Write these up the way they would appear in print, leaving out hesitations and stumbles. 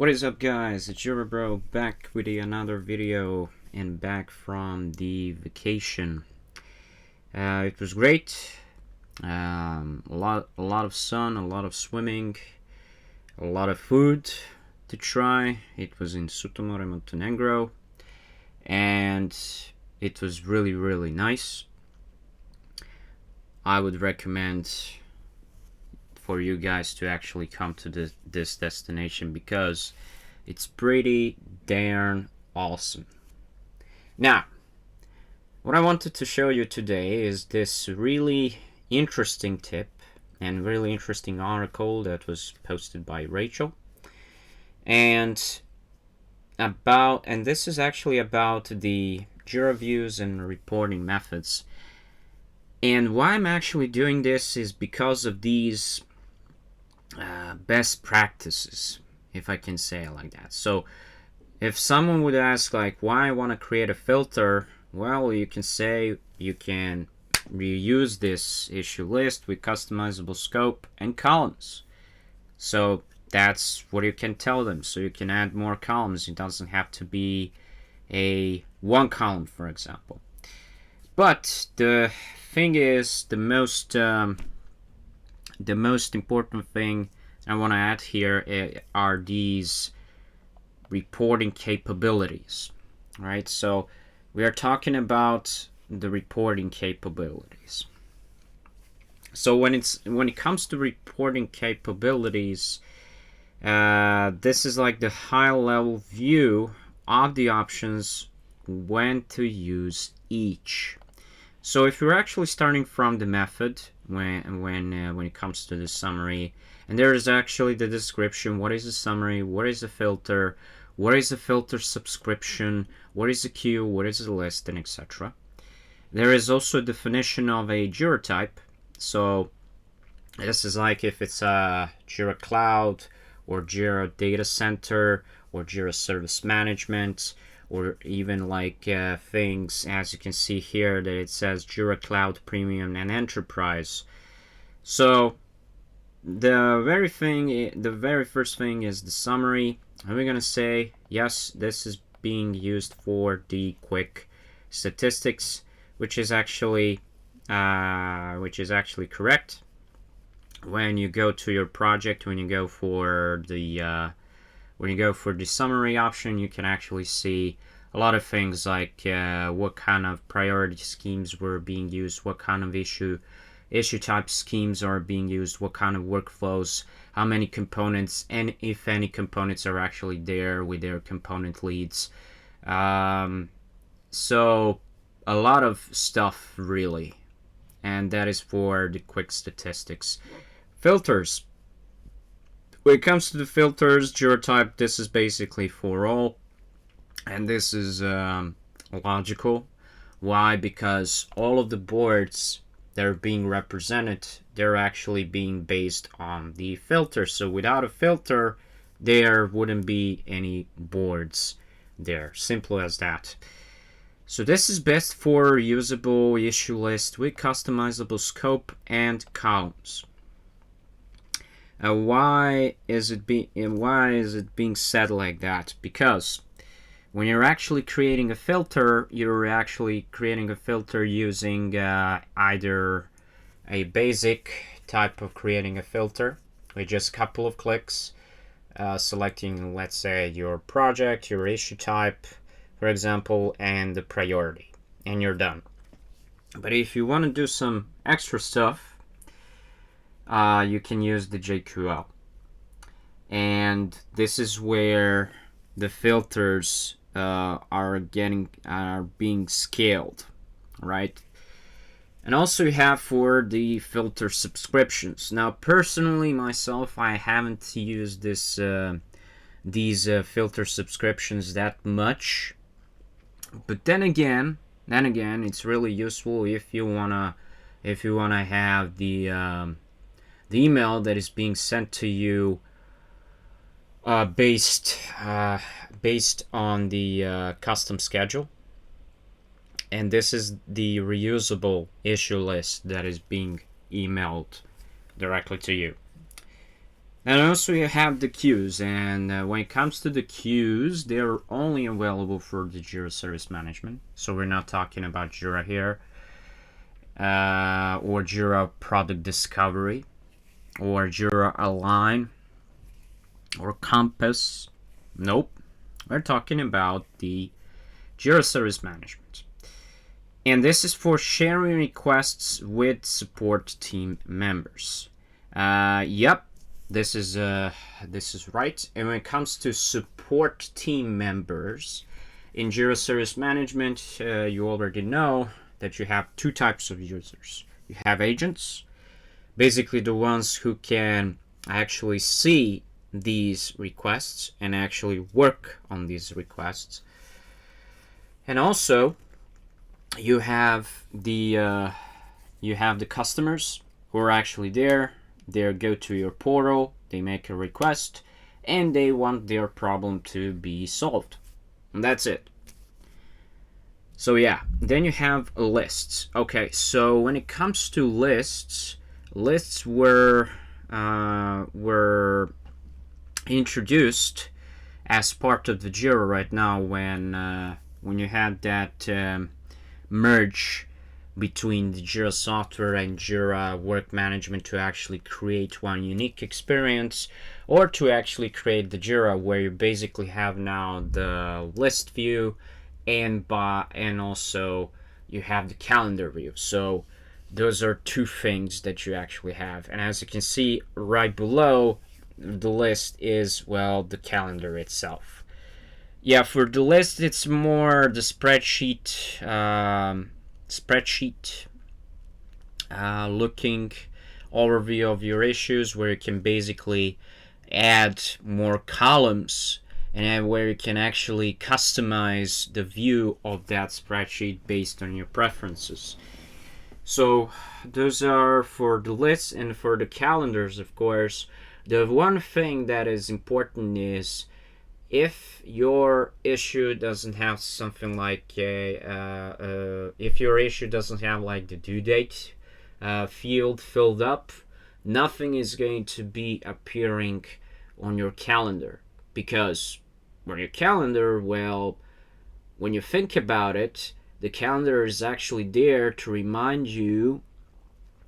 What is up, guys? It's Jira bro back with another video and back from the vacation. It was great. A lot of sun, a lot of swimming, a lot of food to try. It was in Sutomore, Montenegro, and it was really nice. I would recommend for you guys to actually come to this destination because it's pretty darn awesome. Now, what I wanted to show you today is this really interesting tip and really interesting article that was posted by Rachel, and this is actually about the Jira views and reporting methods. And why I'm actually doing this is because of these best practices, if I can say it like that. So if someone would ask like why I want to create a filter, well, you can say you can reuse this issue list with customizable scope and columns. So that's what you can tell them. So you can add more columns. It doesn't have to be a one column, for example. But the thing is, the most important thing I want to add here are these reporting capabilities, right? So we are talking about the reporting capabilities. So when it comes to reporting capabilities, this is like the high-level view of the options when to use each. So if you're actually starting from the method when it comes to the summary, and there is actually the description: what is a summary, what is a filter, what is a filter subscription, what is a queue, what is a list, and etc. There is also a definition of a Jira type. So this is like if it's a Jira Cloud or Jira Data Center or Jira Service Management, or even like things, as you can see here, that it says Jira Cloud Premium and Enterprise. So the very first thing is the summary, and we're gonna say yes, this is being used for the quick statistics, which is actually correct. When you go to your project, when you go for the summary option, you can actually see a lot of things like what kind of priority schemes were being used, what kind of issue type schemes are being used, what kind of workflows, how many components, and if any components are actually there with their component leads. So a lot of stuff really, and that is for the quick statistics. Filters. When it comes to the filters, Jira type, this is basically for all, and this is logical. Why? Because all of the boards that are being represented, they're actually being based on the filter. So without a filter, there wouldn't be any boards there. Simple as that. So this is best for usable issue list with customizable scope and columns. Why is it being said like that? Because when you're actually creating a filter, you're actually creating a filter using either a basic type of creating a filter with just a couple of clicks, selecting, let's say, your project, your issue type, for example, and the priority, and you're done. But if you want to do some extra stuff, you can use the JQL, and this is where the filters are being scaled, right? And also you have for the filter subscriptions. Now, personally, myself, I haven't used these filter subscriptions that much, but then again, it's really useful if you wanna have the email that is being sent to you based on the custom schedule, and this is the reusable issue list that is being emailed directly to you. And also you have the queues, and when it comes to the queues, they're only available for the Jira Service Management. So we're not talking about Jira here, or Jira Product Discovery, or Jira Align, or Compass. Nope, we're talking about the Jira Service Management. And this is for sharing requests with support team members. Yep, this is right. And when it comes to support team members in Jira Service Management, you already know that you have two types of users. You have agents, basically the ones who can actually see these requests and actually work on these requests. And also, you have the customers who are actually there. They go to your portal, they make a request, and they want their problem to be solved. And that's it. So yeah, then you have lists. Okay, so when it comes to lists, lists were introduced as part of the Jira right now when you had that merge between the Jira software and Jira work management to actually create one unique experience, or to actually create the Jira where you basically have now the list view and also you have the calendar view. So those are two things that you actually have. And as you can see right below the list is, well, the calendar itself. Yeah, for the list, it's more the spreadsheet looking overview of your issues, where you can basically add more columns and where you can actually customize the view of that spreadsheet based on your preferences. So those are for the lists. And for the calendars, of course, the one thing that is important is if your issue doesn't have something like if your issue doesn't have like the due date field filled up, nothing is going to be appearing on your calendar. Because on your calendar, well, when you think about it, the calendar is actually there to remind you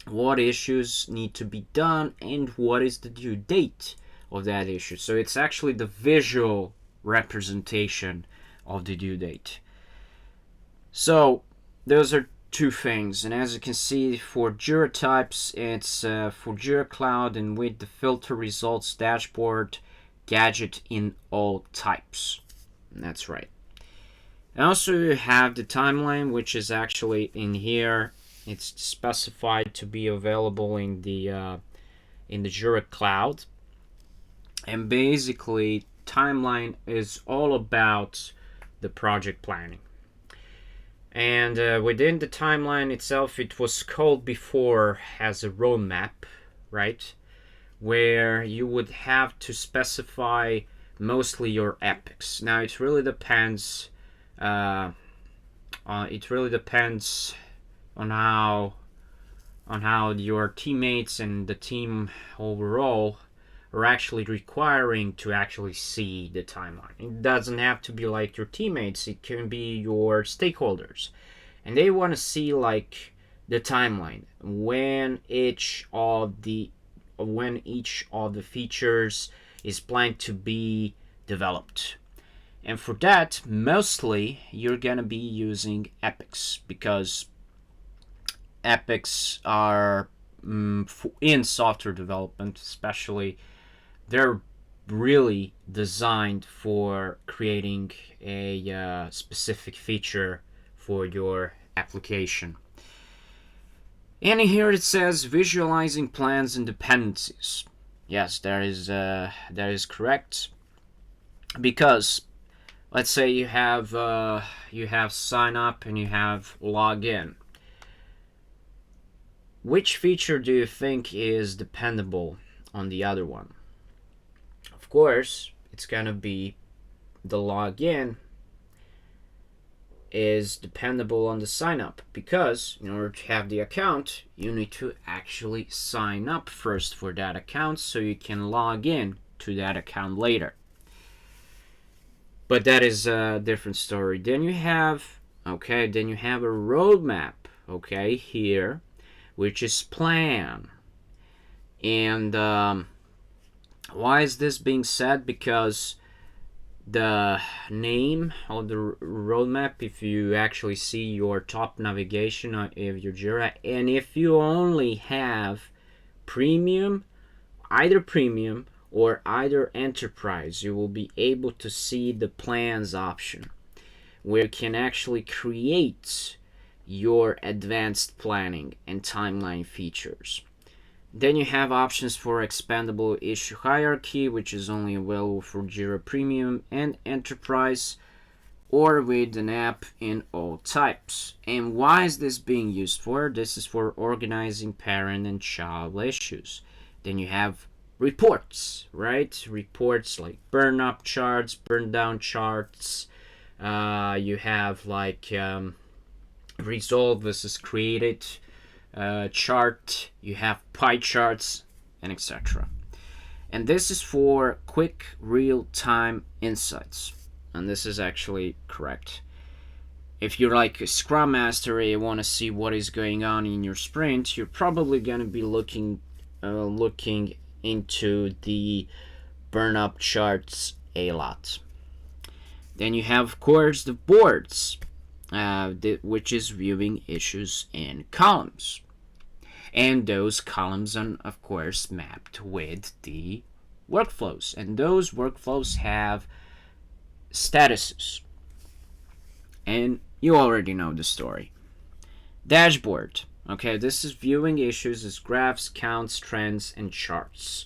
what issues need to be done and what is the due date of that issue. So it's actually the visual representation of the due date. So those are two things. And as you can see, for Jira types, it's for Jira Cloud and with the filter results dashboard gadget in all types. And that's right. And also you have the timeline, which is actually in here. It's specified to be available in the Jira Cloud. And basically, timeline is all about the project planning. And within the timeline itself, it was called before as a roadmap, right? Where you would have to specify mostly your epics. Now it really depends. It really depends on how your teammates and the team overall are actually requiring to actually see the timeline. It doesn't have to be like your teammates, it can be your stakeholders. And they want to see like the timeline when each of the features is planned to be developed. And for that, mostly you're going to be using epics, because epics are in software development especially, they're really designed for creating a specific feature for your application. And here it says visualizing plans and dependencies. Yes, that is correct. Because let's say you have sign up and you have log in. Which feature do you think is dependable on the other one? Of course, it's gonna be the login. is dependable on the sign up, because in order to have the account, you need to actually sign up first for that account so you can log in to that account later. But that is a different story. Then you have a roadmap, okay, here, which is plan. And why is this being said? Because the name of the roadmap, if you actually see your top navigation of your Jira, and if you only have premium, either premium or either enterprise, you will be able to see the plans option, where you can actually create your advanced planning and timeline features. Then you have options for expandable issue hierarchy, which is only available for Jira Premium and Enterprise, or with an app in all types. And why is this being used for? This is for organizing parent and child issues. Then you have reports, right? Reports like burn up charts, burn down charts. You have like resolve versus created chart, you have pie charts, and etc. And this is for quick real-time insights, and this is actually correct. If you're like a scrum master and you want to see what is going on in your sprint, you're probably going to be looking into the burn up charts a lot. Then you have, of course, the boards, which is viewing issues in columns. And those columns are, of course, mapped with the workflows. And those workflows have statuses. And you already know the story. Dashboard. Okay, this is viewing issues as graphs, counts, trends, and charts.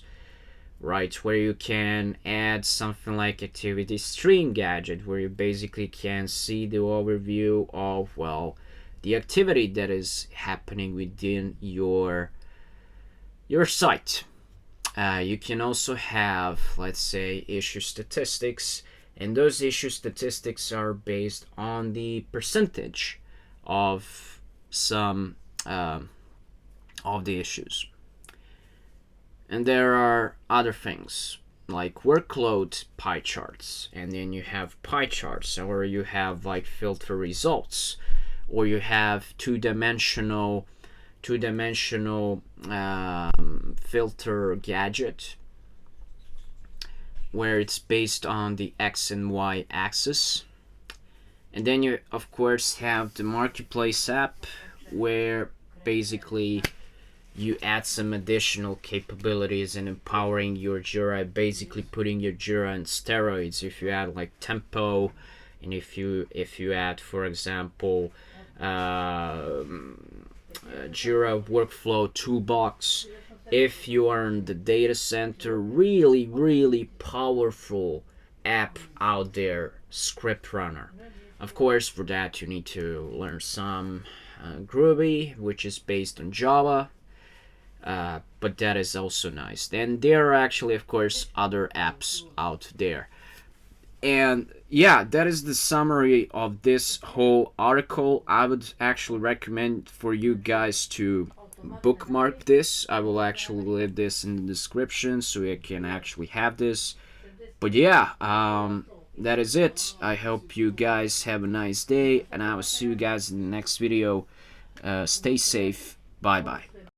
Right, where you can add something like activity stream gadget, where you basically can see the overview of, well, the activity that is happening within your site. You can also have, let's say, issue statistics, and those issue statistics are based on the percentage of some of the issues. And there are other things like workload pie charts, and then you have pie charts, or you have like filter results, or you have two-dimensional filter gadget, where it's based on the X and Y axis. And then you, of course, have the marketplace app, where basically you add some additional capabilities and empowering your Jira, basically putting your Jira on steroids. If you add like tempo, and if you add, for example, Jira workflow toolbox, if you are in the data center, really powerful app out there, script runner. Of course, for that you need to learn some Groovy, which is based on Java. But that is also nice. And there are actually, of course, other apps out there. And yeah, that is the summary of this whole article. I would actually recommend for you guys to bookmark this. I will actually leave this in the description so you can actually have this. But yeah, that is it. I hope you guys have a nice day, and I will see you guys in the next video. Stay safe. Bye bye.